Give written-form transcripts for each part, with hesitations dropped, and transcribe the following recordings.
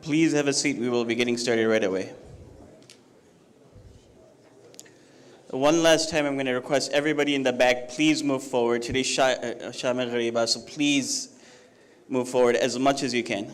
Please have a seat. We will be getting started right away. One last time, I'm going to request everybody in the back, please move forward. Today's Sham Gharibaan, so please move forward as much as you can.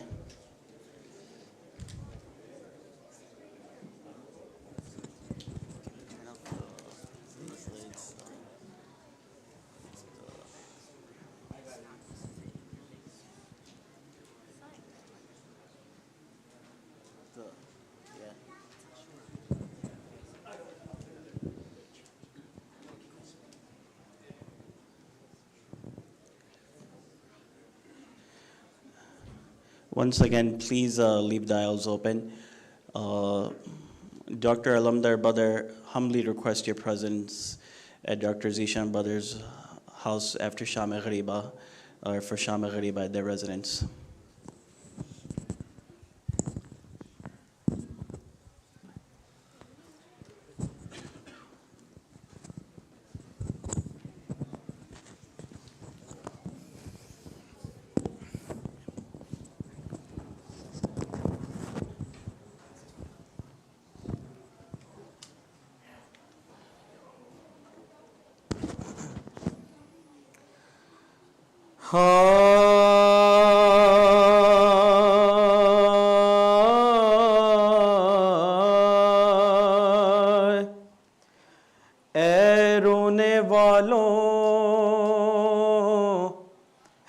Once again, please leave the aisles open. Dr. Alamdar Badr humbly request your presence at Dr. Zishan Badr's house after Sham Gharibaan, or for Sham Gharibaan at their residence. اے رونے والوں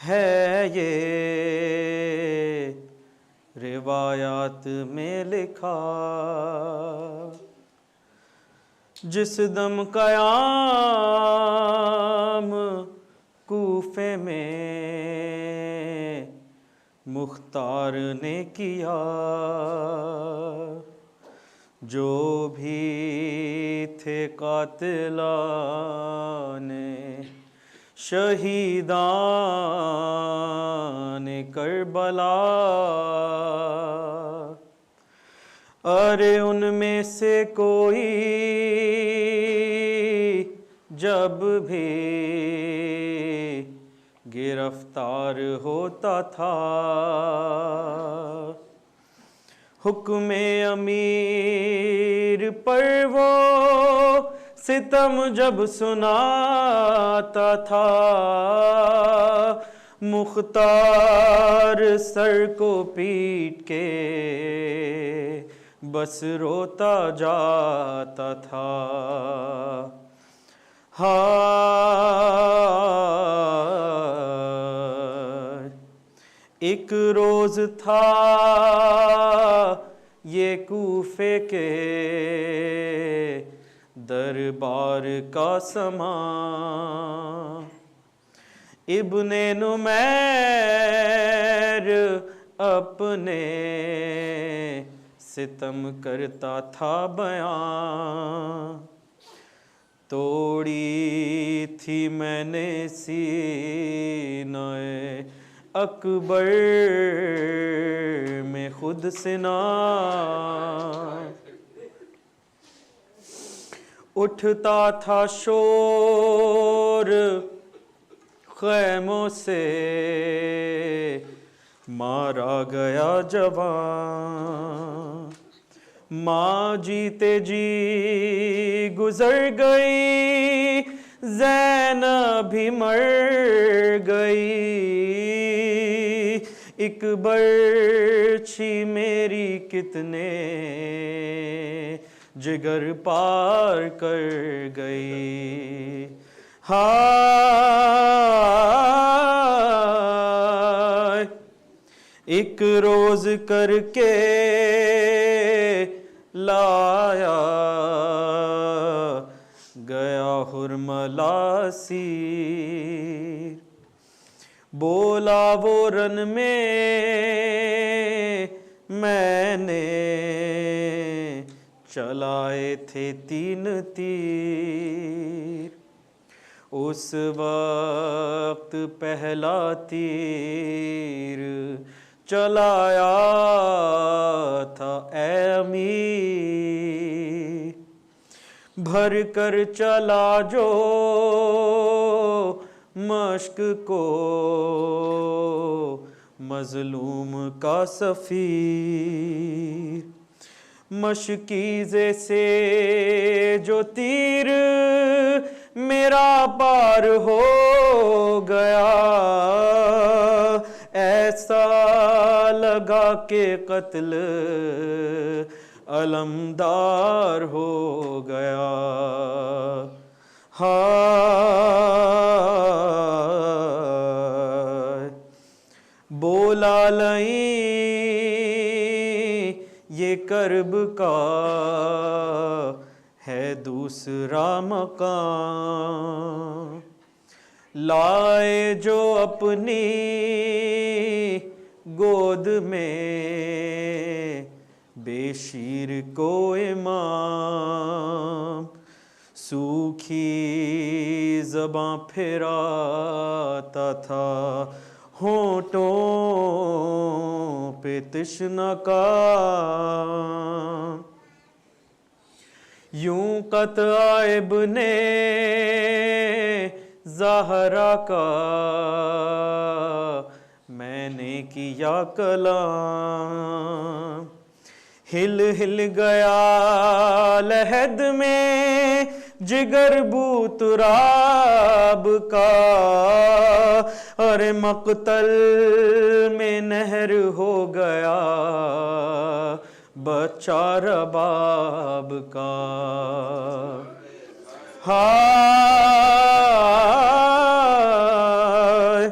ہے یہ روایات میں لکھا، جس دم قیام کوفے میں مختار نے کیا، جو بھی تھے قاتلان شہیدان کربلا، ارے ان میں سے کوئی جب بھی گرفتار ہوتا تھا، حکم امیر پر وہ ستم جب سناتا تھا، مختار سر کو پیٹ کے بس روتا جاتا تھا۔ ایک روز تھا یہ کوفے کے دربار کا سما، ابن نمیر اپنے ستم کرتا تھا بیان، توڑی تھی میں نے سینہ اکبر میں خود سنا، اٹھتا تھا شور خیموں سے، مارا گیا جوان، ماں جیتے جی گزر گئی، زینب بھی مر گئی، ایک برچھی میری کتنے جگر پار کر گئی، ہائے ایک روز کر کے لایا گیا حرملہ سیر، بولا وہ رن میں میں نے چلائے تھے 3 تیر، اس وقت پہلا تیر چلایا تھا اے امیر، بھر کر چلا جو مشق کو مظلوم کا سفیر، مشکیزے سے جو تیر میرا پار ہو گیا، ایسا لگا کہ قتل علمدار ہو گیا۔ ہائے بولا لئیں یہ کرب کا ہے دوسرا مقام، لائے جو اپنی گود میں بے شیر کو امام، سوکھی زباں پھراتا تھا ہونٹوں پہ تشنہ کام، یوں قطع ابن زہرا کا میں نے کیا کلام، ہل ہل گیا لحد میں جگر بو تراب کا، اور مقتل میں نہر ہو گیا بچہ رباب کا۔ ہائے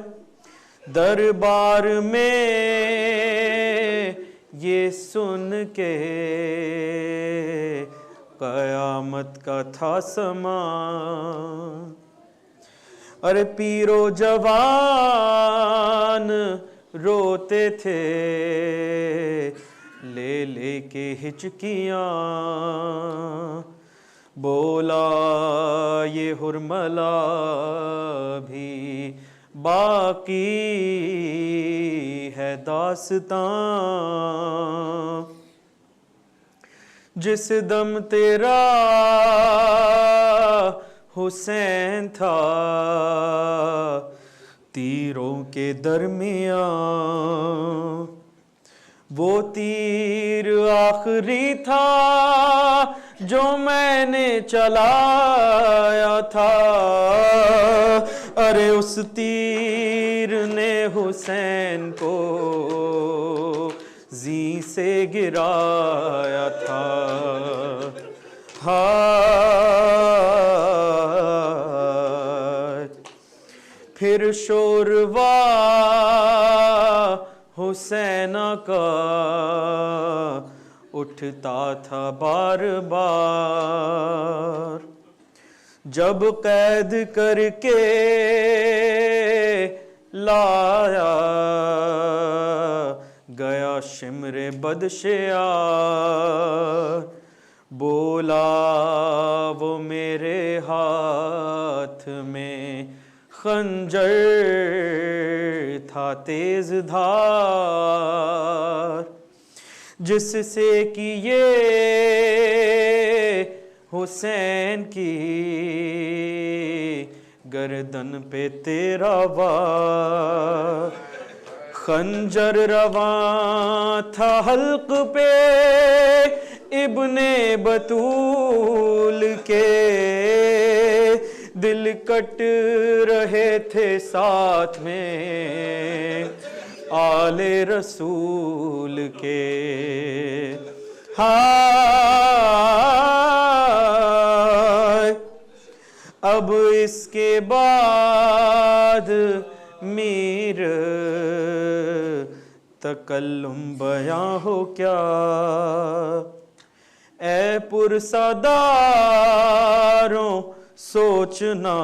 دربار میں یہ سن کے قیامت کا تھا سامان، ارے پیر و جوان روتے تھے لے لے کے ہچکیاں، بولا یہ ہرملا بھی باقی ہے داستان، جس دم تیرا حسین تھا تیروں کے درمیان، وہ تیر آخری تھا جو میں نے چلایا تھا، ارے اس تیر نے حسین کو زیں سے گرایا تھا۔ ہائے پھر شوروا حسین کا اٹھتا تھا بار بار، جب قید کر کے لایا گیا شمر بدشیار، بولا وہ میرے ہاتھ میں خنجر تھا تیز دھار، جس سے کیے حسین کی گردن پہ تیرا وار، خنجر رواں تھا حلق پہ ابن بطول کے، دل کٹ رہے تھے ساتھ میں آل رسول کے۔ ہائے اب اس کے بعد میر تکلم بیاں ہو کیا، اے پرساداروں سوچنا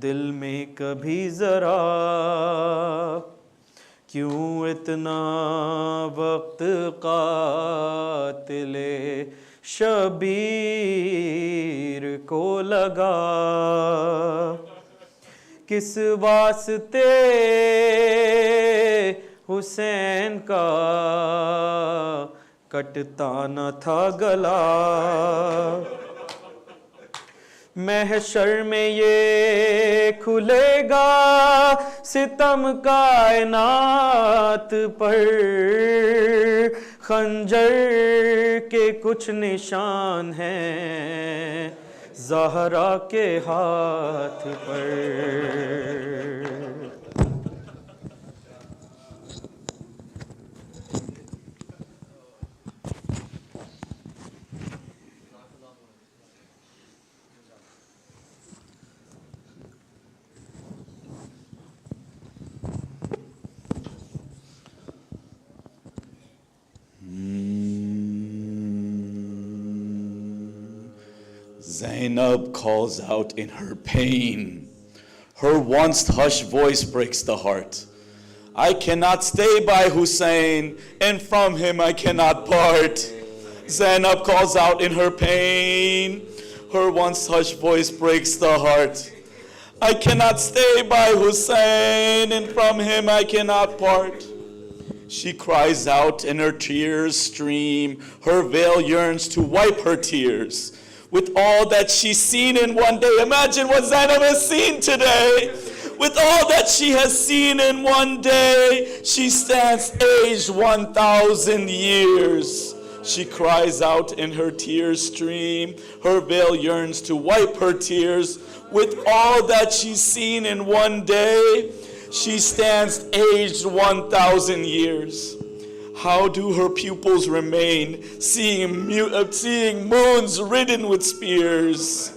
دل میں کبھی ذرا، کیوں اتنا وقت قاتل شبیر کو لگا، کس واسطے حسین کا کٹتا نہ تھا گلا، महशर में ये खुलेगा सितम कायनात पर, खंजर के कुछ निशान हैं ज़हरा के हाथ पर। Zainab calls out in her pain. Her once hushed voice breaks the heart. I cannot stay by Hussein, and from him I cannot part. Zainab calls out in her pain. Her once hushed voice breaks the heart. I cannot stay by Hussein, and from him I cannot part. She cries out and her tears stream. Her veil yearns to wipe her tears. With all that she's seen in one day, imagine what Zainab has seen today. With all that she has seen in one day, she stands aged 1,000 years. She cries out and her tears stream. Her veil yearns to wipe her tears. With all that she's seen in one day, she stands aged 1,000 years. How do her pupils remain, seeing moons ridden with spears?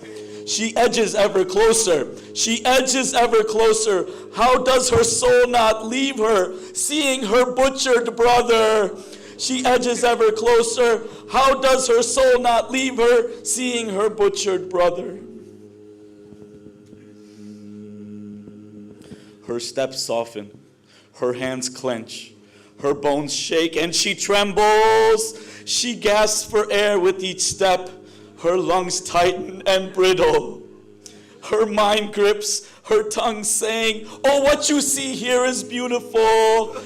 She edges ever closer. She edges ever closer. How does her soul not leave her, seeing her butchered brother? She edges ever closer. How does her soul not leave her, seeing her butchered brother? Her steps soften. Her hands clench. Her bones shake and she trembles. She gasps for air with each step. Her lungs tighten and brittle. Her mind grips, her tongue saying, oh, what you see here is beautiful.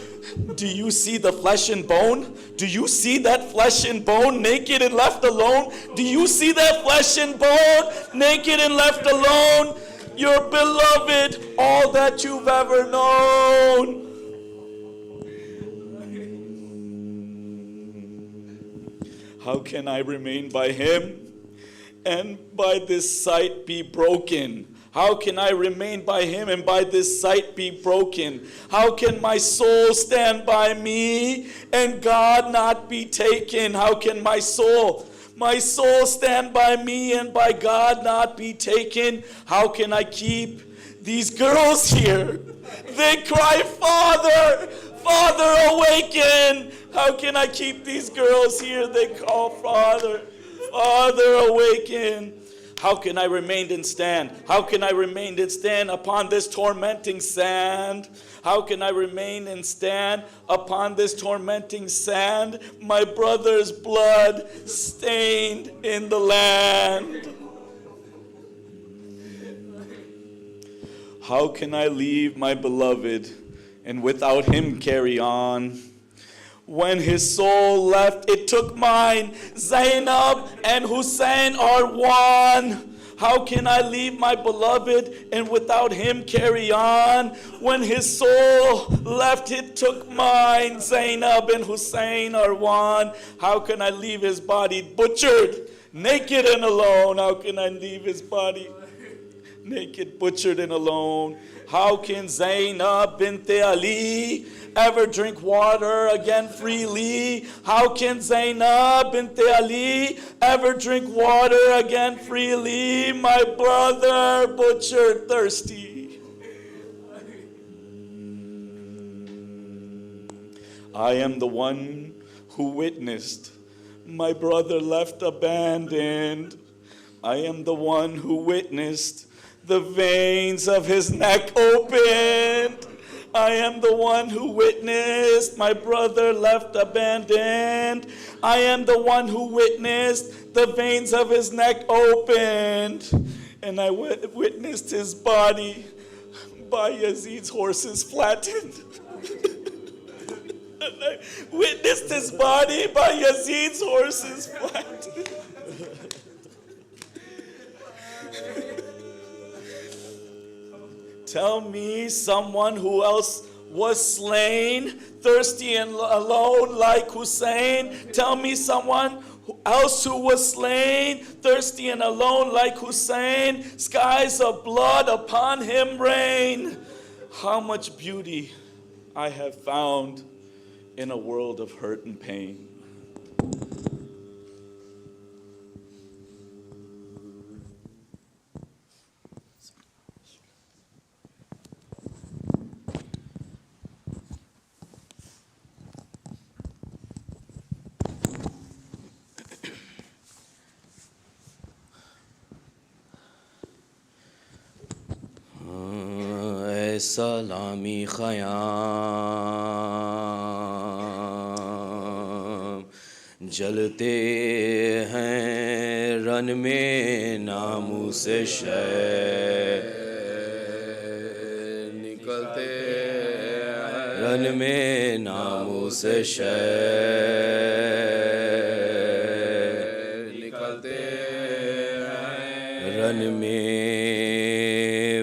Do you see the flesh and bone? Do you see that flesh and bone naked and left alone? Do you see that flesh and bone naked and left alone? Your beloved, all that you've ever known. How can I remain by him and by this sight be broken? How can I remain by him and by this sight be broken? How can my soul stand by me and God not be taken? How can my soul stand by me and by God not be taken? How can I keep these girls here? They cry, Father, Father, awaken. How can I keep these girls here? They call, Father, Father, awaken. How can I remain and stand? How can I remain and stand upon this tormenting sand? How can I remain and stand upon this tormenting sand? My brother's blood stained in the land. How can I leave my beloved and without him carry on? When his soul left, it took mine. Zainab and Hussein are one. How can I leave my beloved and without him carry on? When his soul left, it took mine. Zainab and Hussein are one. How can I leave his body butchered, naked and alone? How can I leave his body naked, butchered and alone? How can Zainab bint Ali ever drink water again freely? How can Zainab bint Ali ever drink water again freely? My brother butchered thirsty. I am the one who witnessed my brother left abandoned. I am the one who witnessed the veins of his neck opened. I am the one who witnessed my brother left abandoned. I am the one who witnessed the veins of his neck opened. And I witnessed his body by Yazid's horses flattened. And I witnessed his body by Yazid's horses flattened. Tell me someone who else was slain, thirsty and alone like Hussein. Tell me someone else who was slain, thirsty and alone like Hussein. Skies of blood upon him rain. How much beauty I have found in a world of hurt and pain. سلامی خیام جلتے ہیں رن میں ناموس شے نکلتے رن میں ناموس شے نکلتے رن میں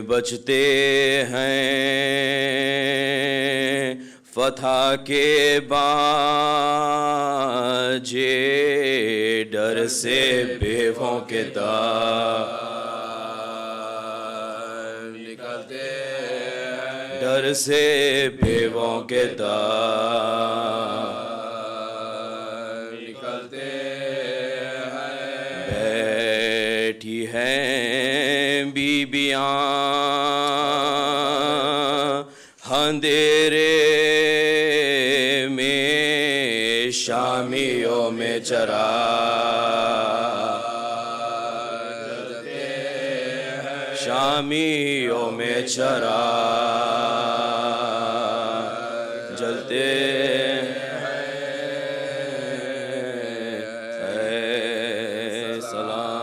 بچتے ہیں فتح کے باجے ڈر سے بیووں کے دار نکلتے ڈر سے بیووں کے دار نکلتے بیٹھی ہیں بیبیاں اندھیرے میں شامیوں میں چرا شامیوں میں چرا جلتے ہیں سلامی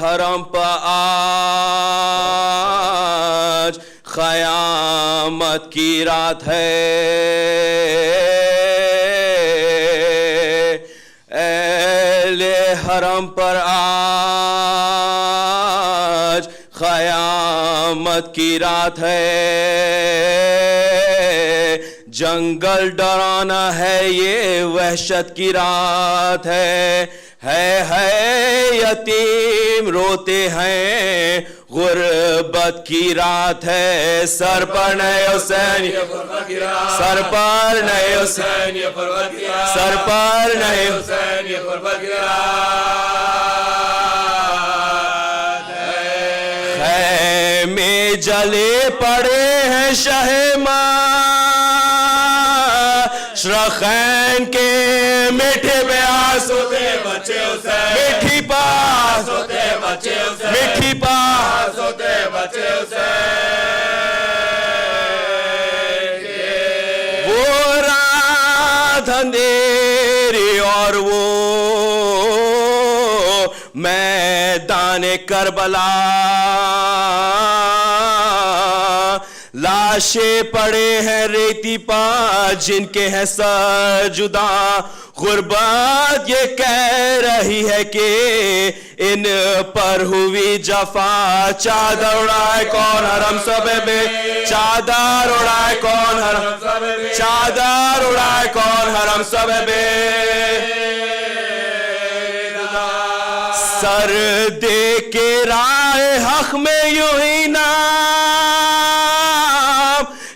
حرم پہ آج قیامت کی رات ہے اہل حرم پر آج قیامت کی رات ہے جنگل ڈرانا ہے یہ وحشت کی رات ہے یتیم روتے ہیں غربت کی رات ہے سر پر نئے حسین سر پر نئے حسین سر پر نئے حسین خیمے جلے پڑے ہیں شرخین کے میٹھے بیاس ہوتے بچے حسین میٹھی پاس ہوتے بچے حسین میٹھی پاس ہوتے بچے حسین وہ رات اندھیری اور وہ میدان کربلا لاشیں پڑے ہیں ریتی پا جن کے ہیں سر جدا غربت یہ کہہ رہی ہے کہ ان پر ہوئی جفا چادر اڑائے کون حرم صبح میں چادر اڑائے کون حرم چادر اڑائے کون حرم صبح میں سر دے کے رائے حق میں یوں ہی نام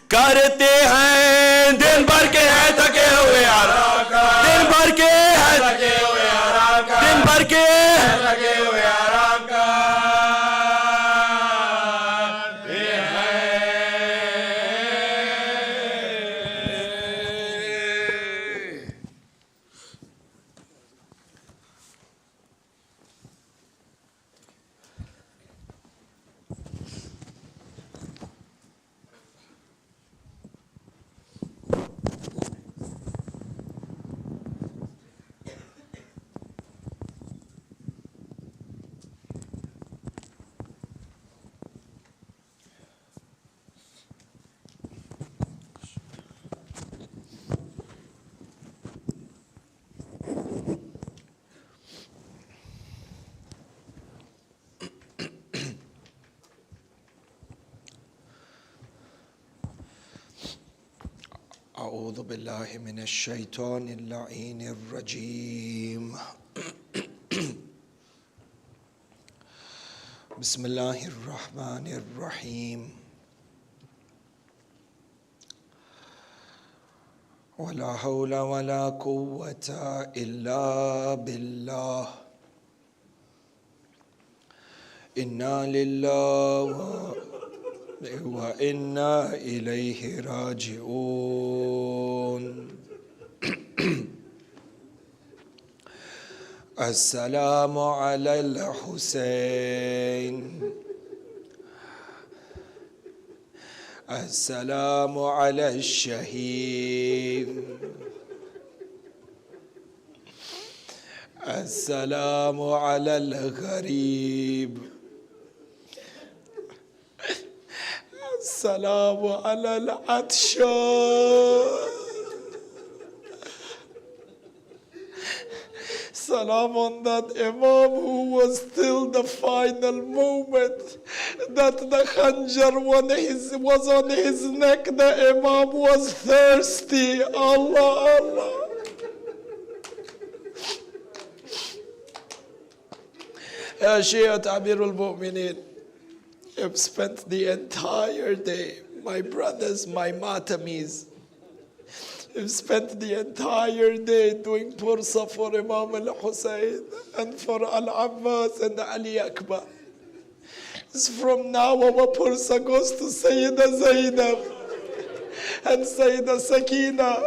کرتے ہیں دن بھر کے ہیں تھکے ہوئے آرام دن بھر کے ہیں تھکے ہوئے آرام دن بھر کے ہیں تھکے ہوئے آرام کا أعوذ بالله من الشيطان اللعين الرجيم بسم الله الرحمن الرحيم ولا حول ولا قوة إلا بالله إنا لله وإنا إليه راجعون السلام على الحسين السلام على الشهيد السلام على الغريب السلام على العطشان Salam on that Imam who was till the final moment that the khanjar was on his neck. The Imam was thirsty. Allah, Allah. Ya Shaykh Amirul Mu'mineen, I've spent the entire day, my brothers, my matamis, I've spent the entire day doing pursa for Imam al-Husayn and for Al-Abbas and Ali Akbar. From now our pursa goes to Sayyida Zainab and Sayyida Sakina.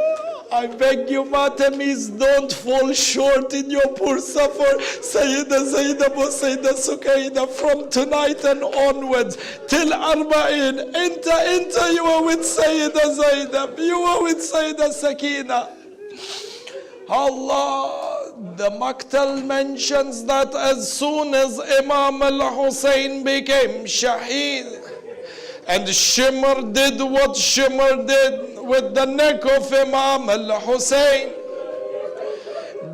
I beg you, Matamis, don't fall short in your pursa for Sayyida Zainab or Sayyida Sukaina from tonight and onwards till Arba'in. Enter, you are with Sayyida Zainab, you are with Sayyida Sakina. Allah, the Maktal mentions that as soon as Imam al-Husayn became Shaheed, and Shimr did what Shimr did with the neck of Imam al-Husayn,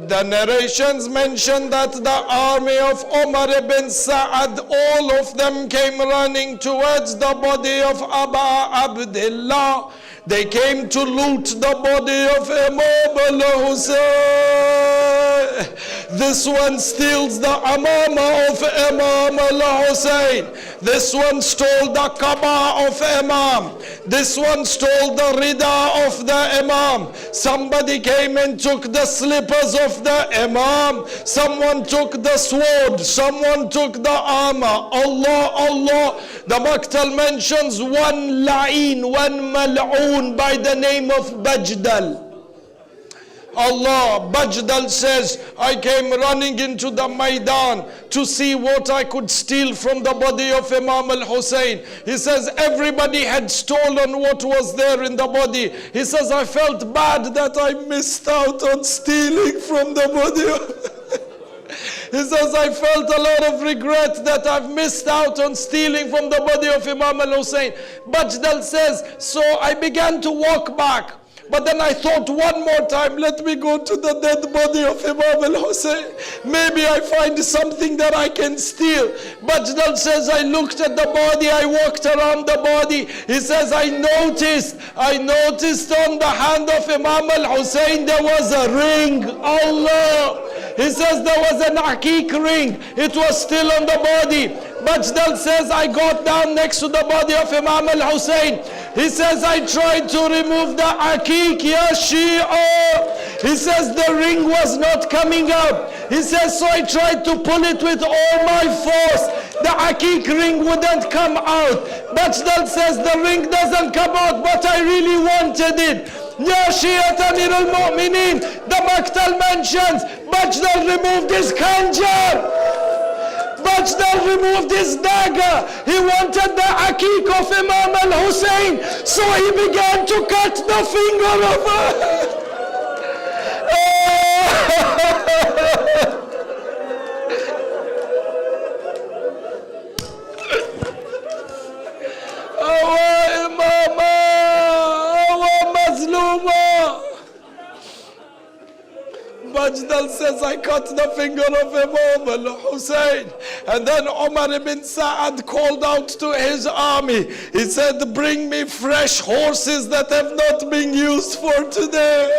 the narrations mention that the army of Umar ibn Sa'ad, all of them came running towards the body of Aba Abdullah. They came to loot the body of Imam al-Husayn. This one steals the amama of Imam al-Husayn. This one stole the kaba of Imam. This one stole the rida of the Imam. Somebody came and took the slippers of the Imam. Someone took the sword. Someone took the armor. Allah, Allah. The Maktal mentions one la'in, one mal'oon by the name of Bajdal. Allah, Bajdal says, I came running into the Maidan to see what I could steal from the body of Imam al-Husayn. He says, everybody had stolen what was there in the body. He says, I felt bad that I missed out on stealing from the body of He says, I felt a lot of regret that I've missed out on stealing from the body of Imam al-Husayn. Bajdal says, so I began to walk back. But then I thought one more time, let me go to the dead body of Imam al-Husayn. Maybe I find something that I can steal. Bajdal says, I looked at the body, I walked around the body. He says, I noticed on the hand of Imam al-Husayn there was a ring. Allah! He says there was an Aqiq ring. It was still on the body. Bajdal says, I got down next to the body of Imam al-Husayn. He says, I tried to remove the Aqiq, ya Shia. He says, the ring was not coming out. He says, so I tried to pull it with all my force. The Aqiq ring wouldn't come out. Bajdal says, the ring doesn't come out, but I really wanted it. Ya Shia Amir al-Mu'mineen, the Maktal mentions, Bajdal removed his khanjar. Bajdal removed his dagger. He wanted the Aqiq of Imam al-Husayn, so he began to cut the finger of our Imama, our Mazluma. Bajdal says, I cut the finger of Imam al-Husayn And then Umar ibn Sa'ad called out to his army. He said, bring me fresh horses that have not been used for today.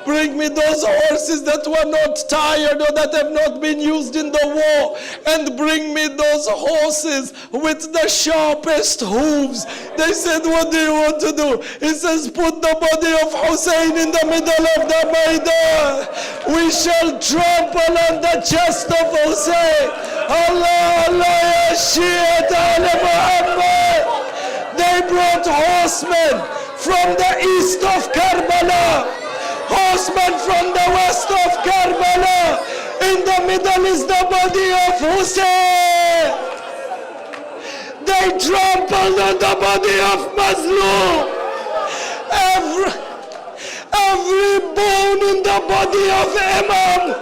Bring me those horses that were not tired or that have not been used in the war. And bring me those horses with the sharpest hooves. They said, what do you want to do? He says, put the body of Hussein in the middle of the Maidan. We shall trample on the chest of Hussein. Allah, Allah, ya Shi'at ala Muhammad. They brought horsemen from the east of Karbala, horsemen from the west of Karbala. In the middle is the body of Hussein. They trampled on the body of Mazlum. Every bone in the body of Imam,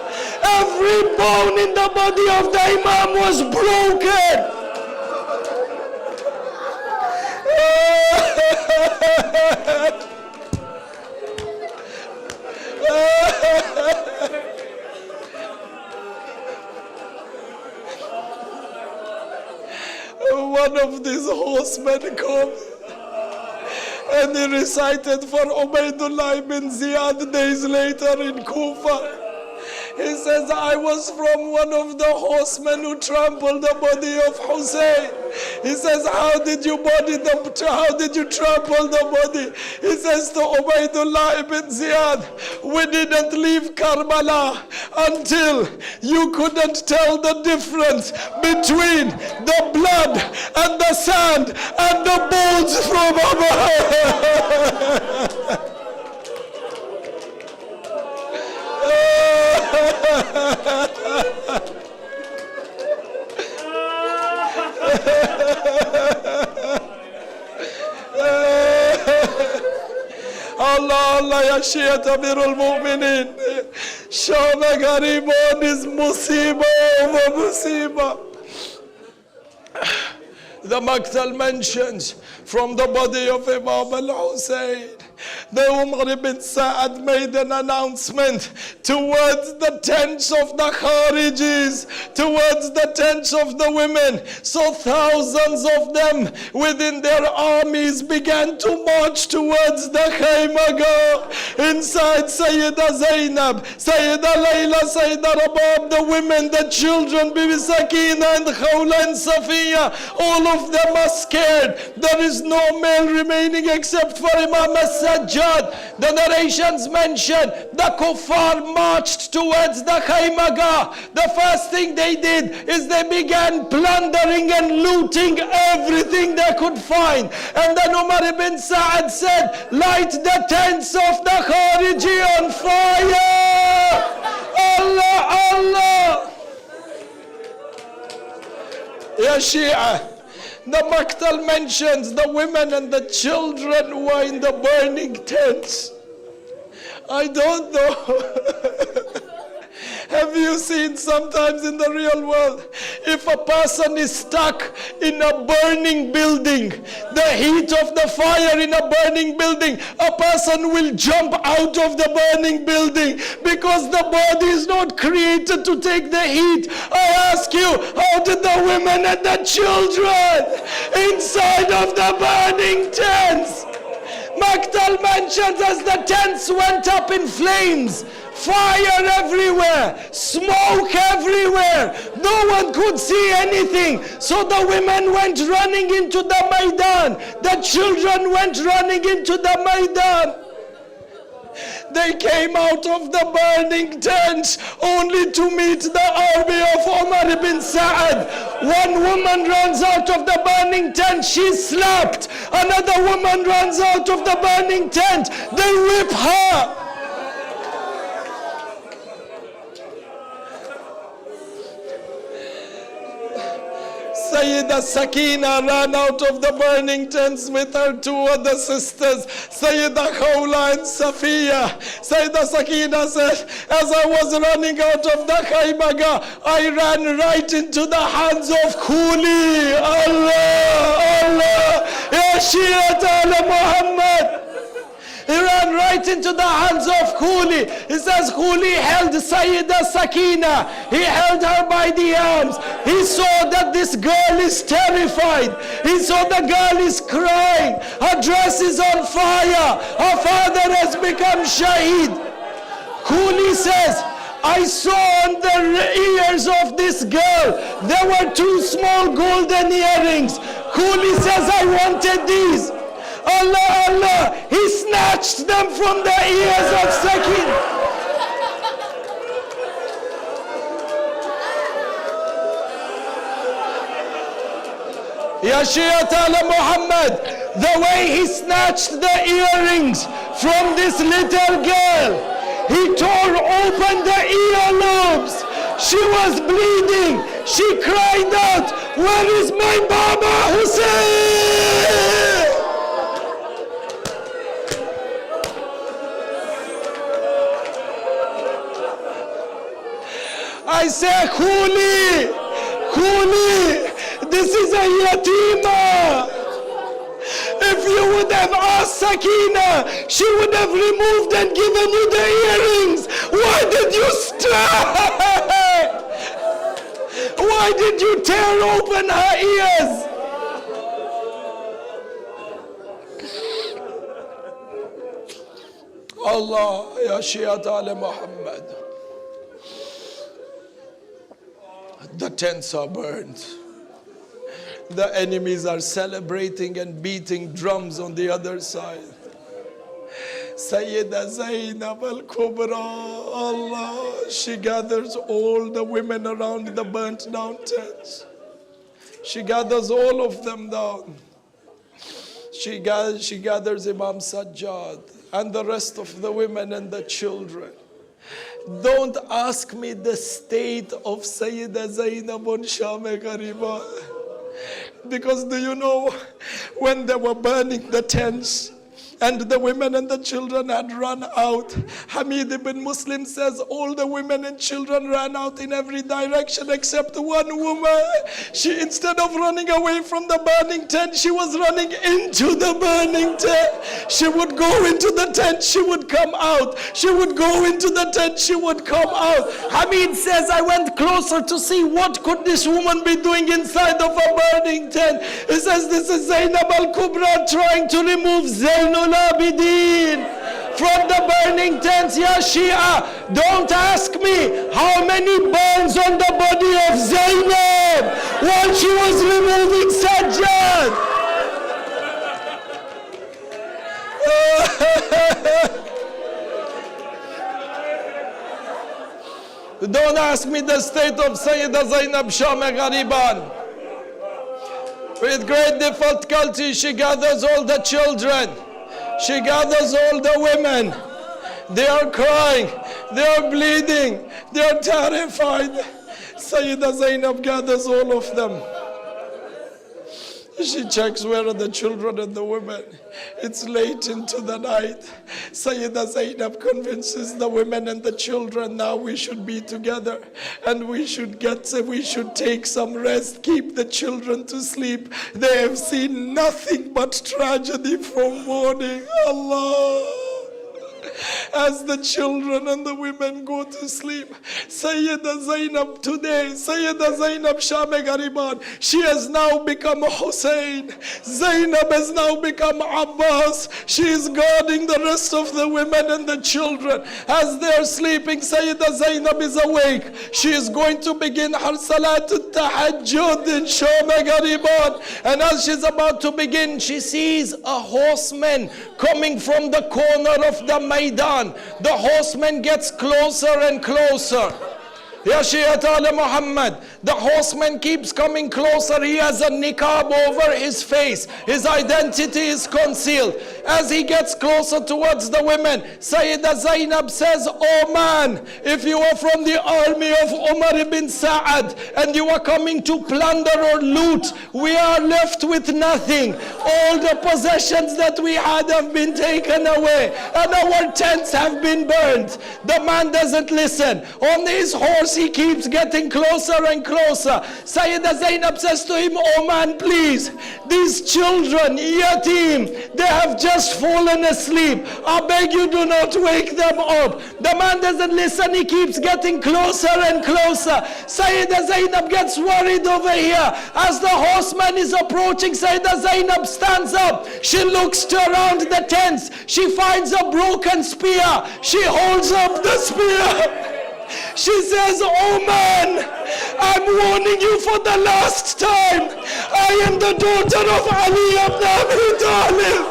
every bone in the body of the Imam was broken. One of these horsemen come and he recited for Ubaidullah ibn Ziyad days later in Kufa. He says, I was from one of the horsemen who trampled the body of Hussein. He says, how did you trample the body? He says to Ubaidullah ibn Ziyad, we didn't leave Karbala until you couldn't tell the difference between the blood and the sand and the bones from above. Allah, Allah, ya Shi'at Amirul Mu'minin. Sham Gharibaan is musibah over musibah. The Maktal mentions from the body of Imam al-Hussein. The Umar ibn Sa'ad made an announcement towards the tents of the Kharijis, towards the tents of the women. So thousands of them within their armies began to march towards the Khaymaga. Inside Sayyida Zainab, Sayyida Layla, Sayyida Rabab, the women, the children, Bibi Sakina and Khawla and Safiya, all of them are scared. There is no male remaining except for Imam as-Sajjad. The narrations mention the kuffar marched towards the Khaymaga. The first thing they did is they began plundering and looting everything they could find. And then Umar ibn Sa'ad said, light the tents of the Khariji on fire. Allah, Allah. Ya Shia, the Maktal mentions the women and the children were in the burning tents. I don't know. Have you seen sometimes in the real world, if a person is stuck in a burning building, the heat of the fire in a burning building, a person will jump out of the burning building because the body is not created to take the heat. I ask you, how did the women and the children inside of the burning tents? Maktal mentions as the tents went up in flames, fire everywhere, smoke everywhere. No one could see anything. So the women went running into the Maidan. The children went running into the Maidan. They came out of the burning tents only to meet the army of Umar ibn Sa'ad. One woman runs out of the burning tent, she's slapped. Another woman runs out of the burning tent, they whip her. Sayyida Sakina ran out of the burning tents with her two other sisters, Sayyida Khawla and Safiya. Sayyida Sakina said, as I was running out of the Khaymaga, I ran right into the hands of Khuli. Allah, Allah, Ya Shi'at ala Muhammad. He ran right into the hands of Khuli. He says Khuli held Sayyida Sakina. He held her by the arms. He saw that this girl is terrified. He saw the girl is crying. Her dress is on fire. Her father has become shaheed. Khuli says, I saw on the ears of this girl, there were 2 small golden earrings. Khuli says, I wanted these. Allah, Allah, he snatched them from the ears of Sakin. Ya Shiat ala Muhammad, the way he snatched the earrings from this little girl, he tore open the earlobes. She was bleeding. She cried out, where is my Baba Hussein? I say, Khuli, Khuli, this is a yatima. If you would have asked Sakina, she would have removed and given you the earrings. Why did you stay? Why did you tear open her ears? Allah, ya Shiat ala Muhammad. The tents are burned. The enemies are celebrating and beating drums on the other side. Sayyida Zainab al-Kubra, Allah, she gathers all the women around the burnt down tents. She gathers all of them down. She gathers Imam Sajjad and the rest of the women and the children. Don't ask me the state of Sayyida Zainab on Sham Gharibaan. Because do you know, when they were burning the tents and the women and the children had run out, Hamid ibn Muslim says all the women and children ran out in every direction except one woman. She, instead of running away from the burning tent, she was running into the burning tent. She would go into the tent, she would come out. She would go into the tent, she would come out. Hamid says, I went closer to see what could this woman be doing inside of a burning tent. He says, this is Zainab al-Kubra trying to remove Zainul Abidin from the burning tents. Ya Shia, don't ask me how many burns on the body of Zainab while she was removing Sajjad. Don't ask me the state of Sayyida Zainab Sham Gharibaan. With great difficulty, she gathers all the children. She gathers all the women. They are crying. They are bleeding. They are terrified. Sayyida Zainab gathers all of them. She checks where are the children and the women. It's late into the night. Sayyida Zainab convinces the women and the children, now we should be together and we should take some rest, keep the children to sleep. They have seen nothing but tragedy from morning. Allah. As the children and the women go to sleep, Sayyida Zainab today, Sayyida Zainab Sham Gharibaan, she has now become Hussein. Zainab has now become Abbas. She is guarding the rest of the women and the children. As they are sleeping, Sayyida Zainab is awake. She is going to begin her Salatul Tahajjud in Sham Gharibaan. And as she's about to begin, she sees a horseman coming from the corner of the Maidan. The horseman gets closer and closer. Ya Shiat ala Muhammad, the horseman keeps coming closer. He has a niqab over his face. His identity is concealed. As he gets closer towards the women, Sayyida Zainab says, oh man, if you are from the army of Umar ibn Sa'ad and you are coming to plunder or loot, we are left with nothing. All the possessions that we had have been taken away and our tents have been burned. The man doesn't listen. On his horse as he keeps getting closer and closer, Sayyidah Zainab says to him, oh man, please, these children, yatim, they have just fallen asleep. I beg you, do not wake them up. The man doesn't listen, he keeps getting closer and closer. Sayyidah Zainab gets worried over here. As the horseman is approaching, Sayyidah Zainab stands up. She looks around the tents. She finds a broken spear. She holds up the spear. She says, oh man, I'm warning you for the last time. I am the daughter of Ali ibn Abi Talib.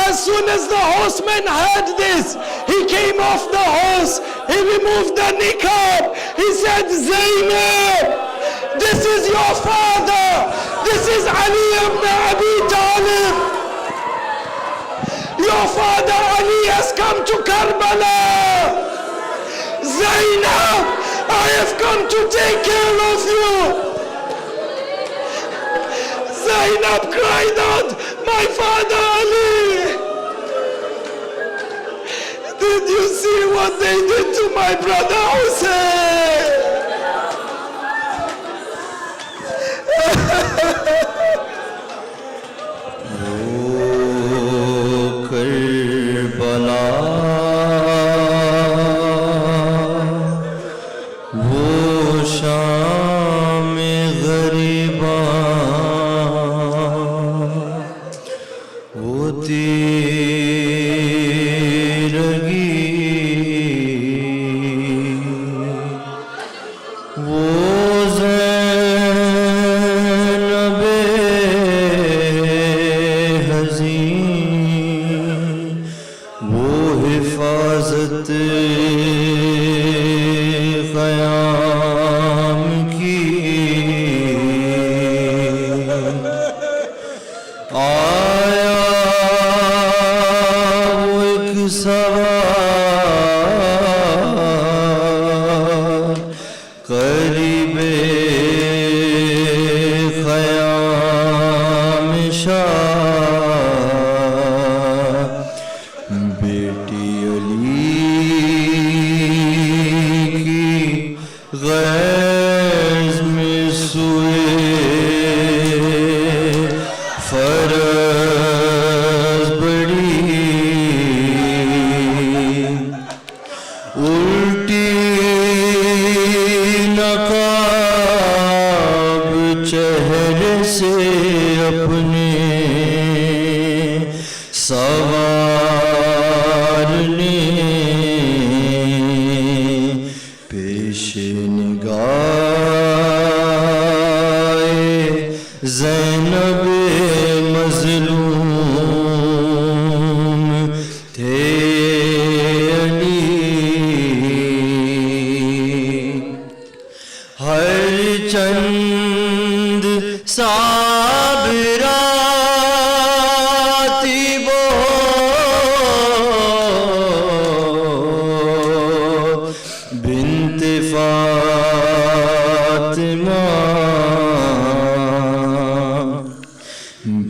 As soon as the horseman heard this, he came off the horse. He removed the niqab. He said, Zainab, this is your father. This is Ali ibn Abi Talib. Your father Ali has come to Karbala. Zainab, I have come to take care of you. Zainab cried out, my father Ali. Did you see what they did to my brother Hussein? شام غریبان ہوتی رہی وہ زینب حزین وہ حفاظت قیام کی آیا وہ ایک سوار قریب قیام شاہ بیٹی علی کی غیظ میں سوئے فرض بڑی الٹی نقاب چہرے سے اپنے سوار نے پیش نگاہ زینب مظلوم تھے علی ہر چند صابراتی وہ بنت فاطمہ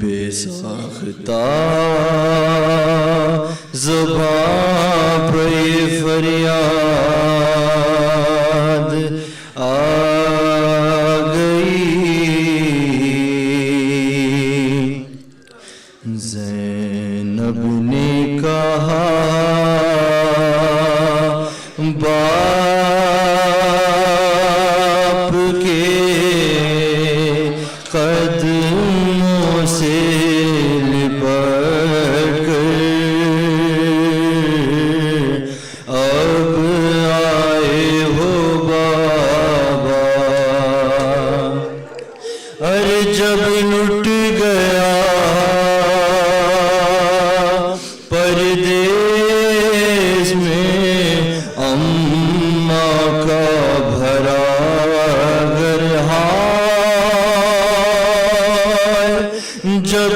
بے ساختہ زباں پہ یہ فریاد آ گئی زینب نے کہا باپ کے قدموں سے لپٹ کر اب آئے ہو بابا ارے جب لٹ گیا پردیس میں اماں کا بھرا گھر ہائے جب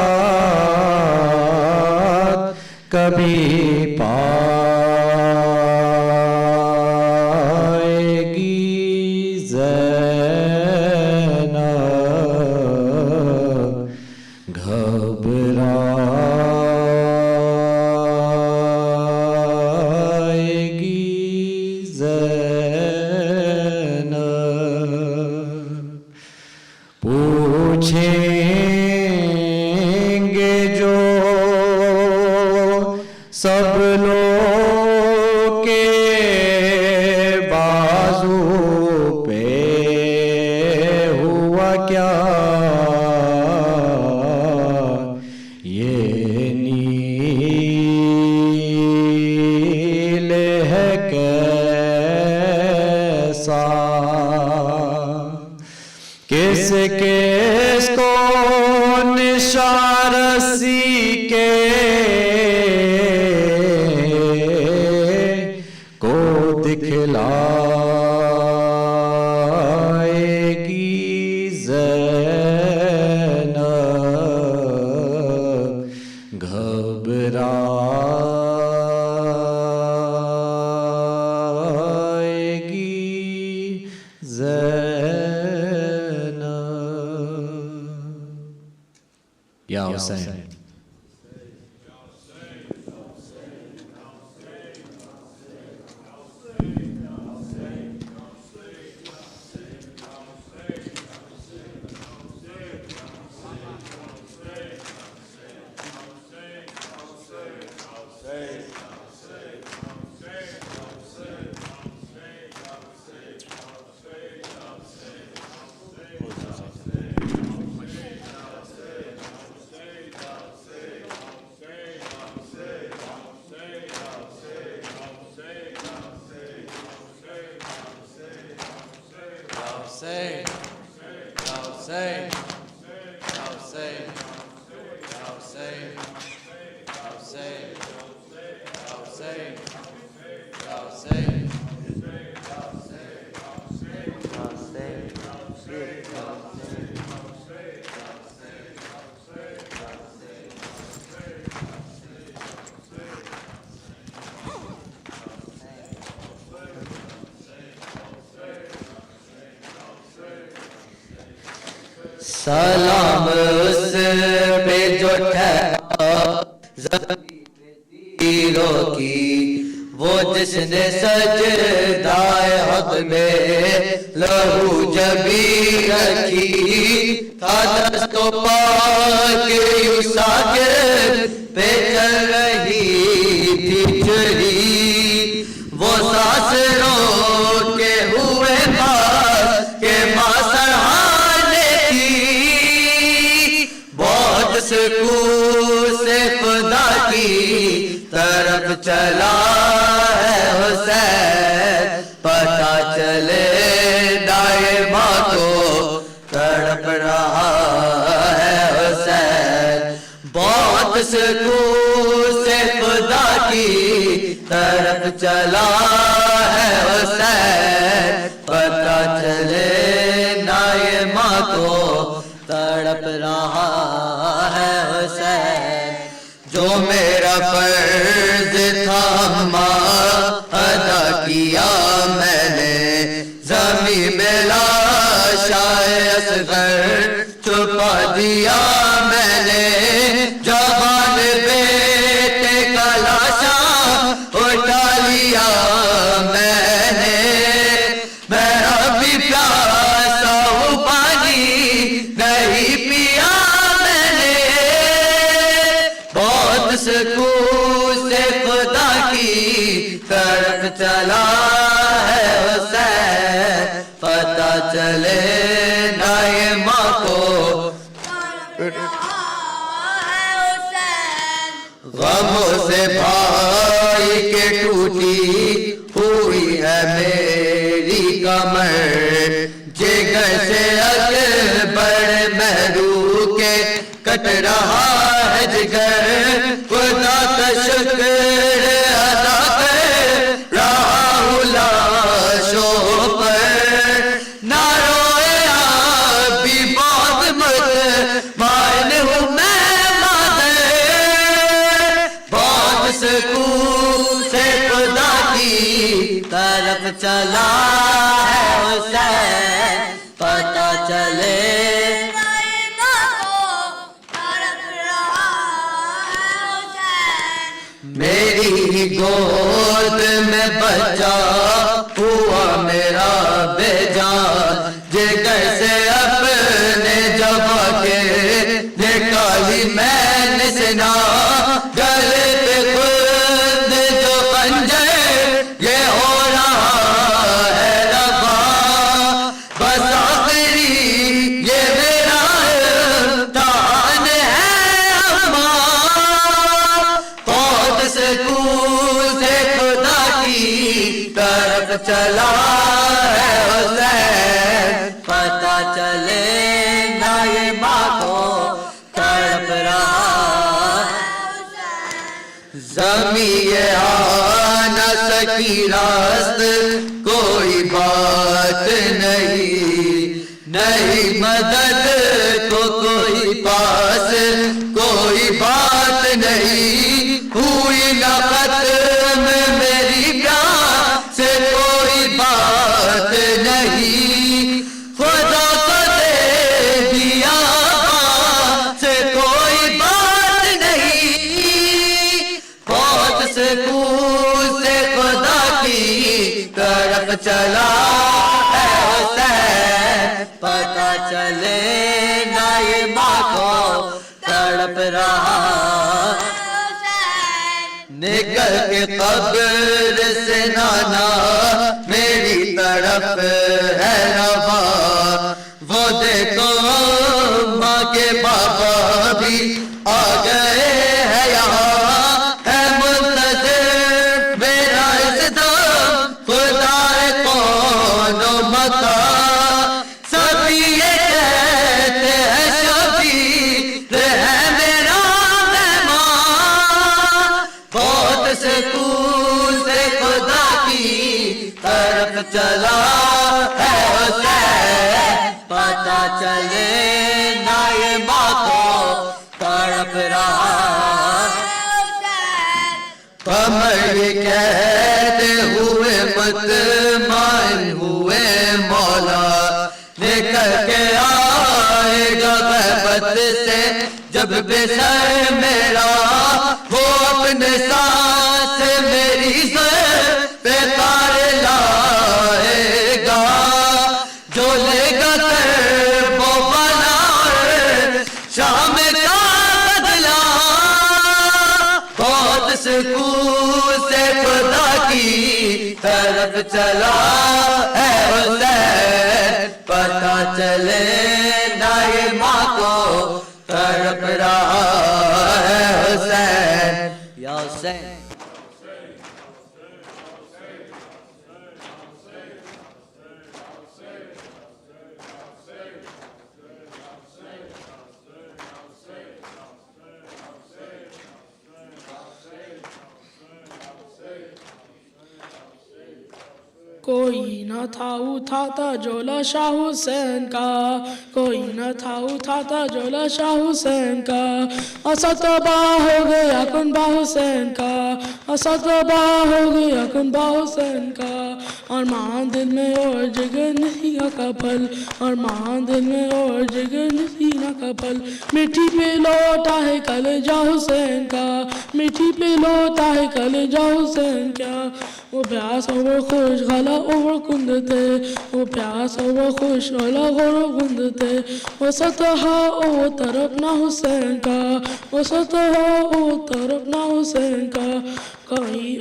کبھی پائے گی زینب گھبرائے گی زینب پوچھیں گے جو سب لوگ کے بازو پہ ہوا کیا یہ نیل ہے کیسا کس کس کو نشارسی کے کو دکھلائے گی زینب گھبرائے گی زینب یا حسین سلام اس پہ جو ٹھہرا زمین تیروں کی وہ جس نے سجدائے حق میں لہو جبی رکھی تھا دست و پاک یوں ساکت پہ چل رہی تھی چڑی وہ سانس روک کے ہوئے پاس کے سکون سے خدا کی طرف چلا ہے حسین پتہ چلے دائماں کو تڑپ رہا ہے حسین بہت سکون سے خدا کی طرف چلا ہے حسین پتہ چلے دائماں کو تڑپ رہا ہے حسین جو میرا فرض تھا ادا کیا میں نے زمین میں لاشائے اصغر چھپا دیا میں نے جوان بیٹے کا لاشا اٹھا لیا میں نے میں ابھی پیاسا ہوں پانی نہیں پیا میں نے بہت سکون سے خدا کی طرف چلا ہے حسین پتہ چلے نائمہ کو غموں سے بھائی کے ٹوٹی ہوئی ہے میری کمر جگر سے اکبر محرو کے کٹ رہا ہے جگر خدا کا شکر ادا کر رہا ہوں لاشوں پر نہ روئے آپ بھی بہت مطمئن ہوں میں مادر بہت طرف چلا ہے حسین پتہ چلے میری گود میں بچہ ہوا میرا بے جان جگر سے اپنے جبا کے نکالی میں نے سنا گلے پہ خود جو خنجر یہ ہو رہا ہے ربا بس آخری یہ میرا امتحان ہے اما بہت سکون سے خدا کی طرف چلا ہے حسین پتہ چلے نہ یہ ماں کو تڑپ رہا زمین آنا سکی راست کوئی بات نہیں مدد کو کوئی پاس کوئی بات نہیں ہوئی نہ ختم میری پیار سے کوئی بات نہیں خدا کو دے دیا سے کوئی بات نہیں بہت سکون سے خدا کی طرف چلا ہے حسین پتہ چلے نہ یہ ماں کو تڑپ رہا نکل کے قبر سے نانا میری طرف ہے روا وہ دیکھو ماں کے بابا بھی آ گئے ہیں یہاں ہے منتظر میرا اس دم خدا کون و مکان سبھی یہ کہتے ہیں شبیر ہے میرا مہمان بہت سکون سے خدا کی طرف چلا ہے حسین پتہ چلے نہ یہ ماں کو تڑپ رہا قمر یہ کہتے ہوئے مطمئن ہوئے مولا نکل کے آئے گا غیبت سے جب بے سر میرا وہ اپنے ساتھ میری سر پہ تار لائے گا جو لے گا کر وہ بنا شام کا بدلا بہت سکون سے خدا کی طرف چلا ہے حسین پتہ چلے نہ یہ ماں کو تڑپ رہا ہے حسین یا حسین کوئی نہ تھا اٹھاتا جولا شاہ حسین کا کوئی نہ تھا اٹھاتا جولا شاہ حسین کا اسد تباہ ہو گیا کنبہ حسین کا اسد تباہ ہو گیا کنبہ حسین کا اور مان دل میں اور جگر نہیں کا پھل اور مان دل میں اور جگر نہیں کا پھل مٹی پہ لوٹا ہے کلیجہ حسین کا مٹی پہ لوٹا ہے کلیجہ حسین کا وہ پیاس اور خوش غلا اور کندتے وہ پیاس اور خوش غلا اور کندتے وہ ستہا او طرف نہ حسین کا وہ ستہا او طرف نہ حسین کا کوئی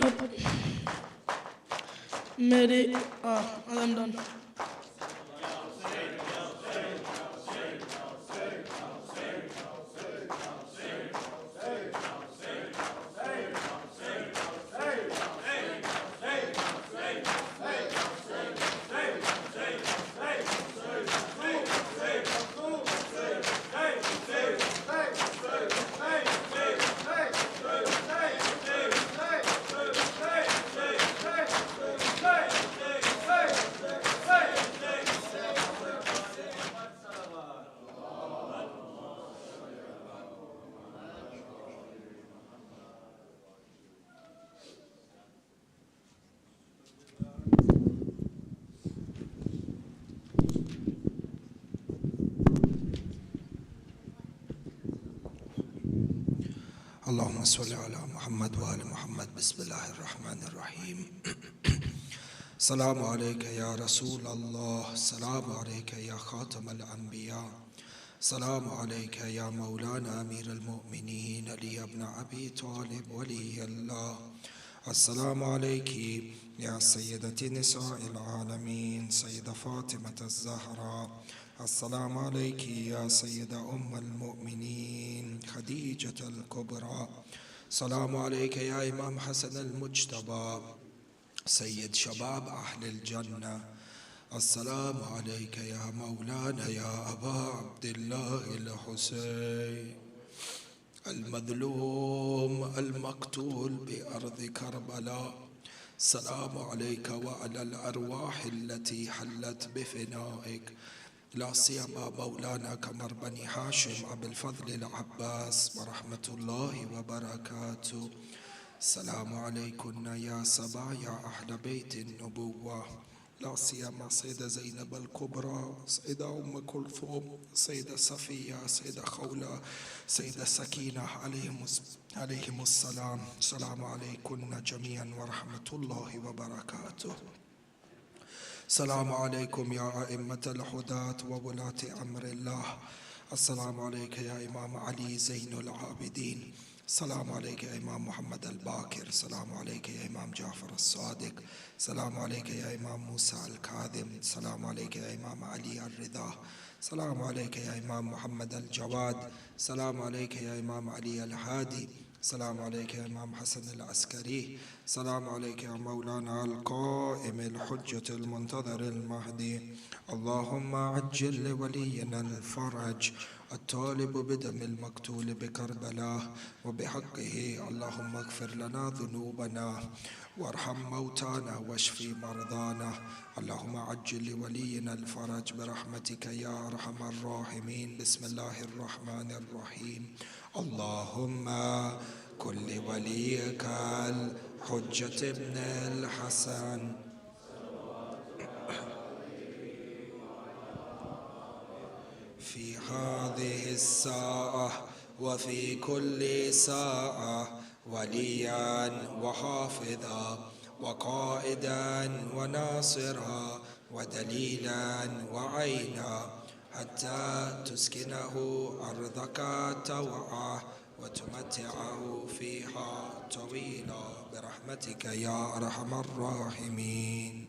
میرے I'm done. اللهم صل على محمد وآل محمد. بسم الله الرحمن الرحيم. السلام عليك يا رسول الله، السلام عليك يا خاتم الأنبياء، السلام عليك يا مولانا أمير المؤمنين علي بن أبي طالب ولي الله، السلام عليك يا سيدة نساء العالمين سيدة فاطمة الزهراء، السلام عليك يا سيدة أم المؤمنين خديجة الكبرى، السلام عليك يا إمام حسن المجتبى سيد شباب أهل الجنة، السلام عليك يا مولانا يا أبا عبد الله الحسين المظلوم المقتول بأرض كربلاء، السلام عليك وعلى الأرواح التي حلت بفنائك، لا سيما مولانا كمر بني هاشم أبي الفضل العباس ورحمة الله وبركاته. السلام عليكن يا سبا يا أهل بيت النبوة، لا سيما سيدة زينب الكبرى، سيدة أم كلثوم، سيدة صفية، سيدة خولة، سيدة سكينة عليهم السلام. السلام عليكن جميعا ورحمة الله وبركاته. السلام عليكم يا أئمة الهداة وولاة أمر الله، السلام عليك يا إمام علي زين العابدين، السلام عليك يا إمام محمد الباكر، السلام عليك يا إمام جعفر الصادق، السلام عليك يا إمام موسى الكاظم، السلام عليك يا إمام علي الرضا، السلام عليك يا إمام محمد الجواد، السلام عليك يا إمام علي الهادي، السلام عليك يا إمام حسن العسكري، السلام عليك يا مولانا القائم الحجة المنتظر المهدي، اللهم عجل لولينا الفرج الطالب بدم المقتول بكربلاء وبحقه، اللهم اغفر لنا ذنوبنا وارحم موتانا واشفي مرضانا، اللهم عجل لولينا الفرج برحمتك يا أرحم الراحمين. بسم الله الرحمن الرحيم. اللهم كن لوليك الحجة ابن الحسن في هذه الساعة وفي كل ساعة وليا وحافظا وقائدا وناصرا ودليلا وعينا حتى تسكنه أرضك طوعا وتمتعه فيها طويلا برحمتك يا أرحم الراحمين.